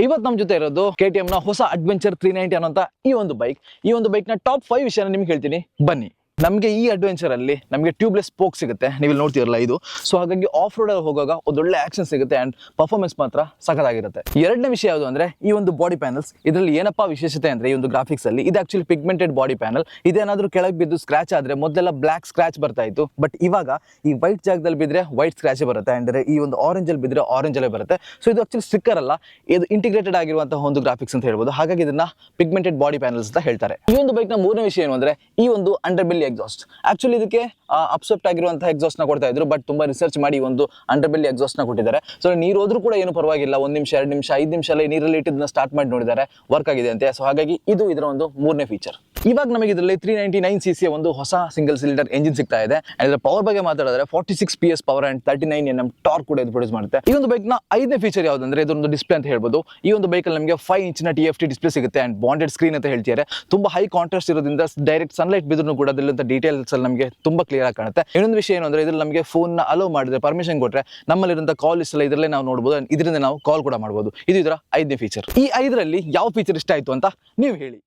ಇವತ್ತು ನಮ್ಮ ಜೊತೆ ಇರೋದು KTM ನ ಹೊಸ ಅಡ್ವೆಂಚರ್ 390 ಅನ್ನೋಂಥ ಈ ಒಂದು ಬೈಕ್ ನ ಟಾಪ್ 5 ವಿಷಯನ ನಿಮ್ಗೆ ಹೇಳ್ತೀನಿ ಬನ್ನಿ. ನಮಗೆ ಈ ಅಡ್ವೆಂಚರ್ ಅಲ್ಲಿ ನಮಗೆ ಟ್ಯೂಬ್ಲೆಸ್ ಸ್ಪೋಕ್ ಸಿಗುತ್ತೆ, ನೀವು ಇಲ್ಲಿ ನೋಡ್ತಿರಲ್ಲ ಇದು. ಸೊ ಹಾಗಾಗಿ ಆಫ್ ರೋಡ್ ಅಲ್ಲಿ ಹೋಗುವಾಗ ಒಂದೊಳ್ಳೆ ಆಕ್ಷನ್ ಸಿಗುತ್ತೆ ಅಂಡ್ ಪರ್ಫಾರ್ಮೆನ್ಸ್ ಮಾತ್ರ ಸಖತ್ತಾಗಿರುತ್ತೆ. ಎರಡನೇ ವಿಷಯ ಯಾವುದು ಅಂದ್ರೆ ಈ ಒಂದು ಬಾಡಿ ಪ್ಯಾನಲ್ಸ್. ಇದರಲ್ಲಿ ಏನಪ್ಪಾ ವಿಶೇಷತೆ ಅಂದ್ರೆ ಈ ಒಂದು ಗ್ರಾಫಿಕ್ಸ್ ಅಲ್ಲಿ ಇದು ಆಕ್ಚುಲಿ ಪಿಗ್ಮೆಂಟೆಡ್ ಬಾಡಿ ಪ್ಯಾನಲ್. ಇದೇನಾದ್ರೂ ಕೆಳಗೆ ಬಿದ್ದು ಸ್ಕ್ರಾಚ್ ಆದ್ರೆ ಮೊದಲೆಲ್ಲ ಬ್ಲಾಕ್ ಸ್ಕ್ರಾಚ್ ಬರ್ತಾ ಇತ್ತು, ಬಟ್ ಇವಾಗ ಈ ವೈಟ್ ಜಾಗದಲ್ಲಿ ಬಿದ್ರೆ ವೈಟ್ ಸ್ಕ್ರಾಚ್ ಬರುತ್ತೆ ಅಂದ್ರೆ ಈ ಒಂದು ಆರೆಂಜ್ ಅಲ್ಲಿ ಬಿದ್ರೆ ಆರೆಂಜ್ ಅಲ್ಲೇ ಬರುತ್ತೆ. ಸೊ ಇದು ಆಕ್ಚುಲಿ ಸ್ಟಿಕ್ಕರ್ ಅಲ್ಲ, ಇದು ಇಂಟಿಗ್ರೇಟೆಡ್ ಆಗಿರುವಂತಹ ಒಂದು ಗ್ರಾಫಿಕ್ಸ್ ಅಂತ ಹೇಳ್ಬೋದು. ಹಾಗಾಗಿ ಇದನ್ನ ಪಿಗ್ಮೆಂಟೆಡ್ ಬಾಡಿ ಪ್ಯಾನಲ್ಸ್ ಅಂತ ಹೇಳ್ತಾರೆ. ಈ ಒಂದು ಬೈಕ್ ನ ಮೂರನೇ ವಿಷಯ ಏನು ಅಂದ್ರೆ ಈ ಒಂದು ಅಂಡರ್ ಬೆಲ್ಲಿ ಎಕ್ಸಾಸ್ಟ್. ಆಕ್ಚುಲಿ ಇದಕ್ಕೆ ಅಪ್ಸೆಪ್ಟ್ ಆಗಿರುವಂತಹ ಎಕ್ಸಾಸ್ಟ್ ನ ಕೊಡ್ತಾ ಇದ್ರು, ಬಟ್ ತುಂಬಾ ರಿಸರ್ಚ್ ಮಾಡಿ ಒಂದು ಅಂಡರ್ ಬೆಲ್ಲಿ ಎಕ್ಸಾಸ್ಟ್ ನ ಕೊಟ್ಟಿದ್ದಾರೆ. ಸೊ ನೀರು ಹೋದ್ರೂ ಕೂಡ ಏನು ಪರವಾಗಿಲ್ಲ, 1 ನಿಮಿಷ 2 ನಿಮಿಷ 5 ನಿಮಿಷ ನೀರಲ್ಲಿ ಇಟ್ಟಿದ್ದನ್ನ ಸ್ಟಾರ್ಟ್ ಮಾಡಿ ನೋಡಿದ್ದಾರೆ, ವರ್ಕ್ ಆಗಿದೆ ಅಂತೆ. ಸೊ ಹಾಗಾಗಿ ಇದು ಇದರ ಒಂದು ಮೂರನೇ ಫೀಚರ್. ಇವಾಗ ನಮಗೆ ಇದರಲ್ಲಿ 399cc ಒಂದು ಹೊಸ ಸಿಂಗಲ್ ಸಿಲಿಂಡರ್ ಎಂಜಿನ್ ಸಿಗ್ತಾ ಇದೆ. ಇದರ ಪವರ್ ಬಗ್ಗೆ ಮಾತಾಡಿದ್ರೆ 46 PS power and 39 Nm torque ಕೂಡ ಇದು ಪ್ರೊಡ್ಯೂಸ್ ಮಾಡುತ್ತೆ. ಈ ಒಂದು ಬೈಕ್ ನ ಐದನೇ ಫೀಚರ್ ಯಾವ್ದಂದ್ರೆ ಇದೊಂದು ಡಿಸ್ಪ್ಲೇ ಅಂತ ಹೇಳ್ಬೋದು. ಈ ಒಂದು ಬೈಕ್ ಅಲ್ಲಿ ನಮಗೆ 5 ಇಂಚಿನ TFT ಡಿಸ್ಪ್ಲೇ ಸಿಗುತ್ತೆ ಅಂಡ್ ಬಾಂಡೆಡ್ ಸ್ಕ್ರೀನ್ ಅಂತ ಹೇಳ್ತಿದ್ದಾರೆ. ತುಂಬಾ ಹೈ ಕಾಂಟ್ರಾಸ್ಟ್ ಇರೋದ್ರಿಂದ ಡೈರೆಕ್ಟ್ ಸನ್ಲೈಟ್ ಬಿದ್ರು ಕೂಡ ಅದರಲ್ಲಿ ಡೀಟೇಲ್ಸ್ ಅಲ್ಲಿ ನಮಗೆ ತುಂಬಾ ಕ್ಲಿಯರ್ ಆಗಿ ಕಾಣುತ್ತೆ. ಇನ್ನೊಂದು ವಿಷಯ ಏನು ಅಂದ್ರೆ ಇದ್ರಲ್ಲಿ ನಮಗೆ ಫೋನ್ ನ ಅಲೋ ಮಾಡಿದ್ರೆ, ಪರ್ಮಿಷನ್ ಕೊಟ್ರೆ ನಮ್ಮಲ್ಲಿರುವಂತ ಕಾಲ್ ಲಿಸ್ಟ್ ಎಲ್ಲ ಇದರಲ್ಲೇ ನಾವು ನೋಡಬಹುದು, ಇದರಿಂದ ನಾವು ಕಾಲ್ ಕೂಡ ಮಾಡಬಹುದು. ಇದು ಇದರ ಐದನೇ ಫೀಚರ್. ಈ 5ರಲ್ಲಿ ಯಾವ ಫೀಚರ್ ಇಷ್ಟ ಆಯ್ತು ಅಂತ ನೀವು ಹೇಳಿ.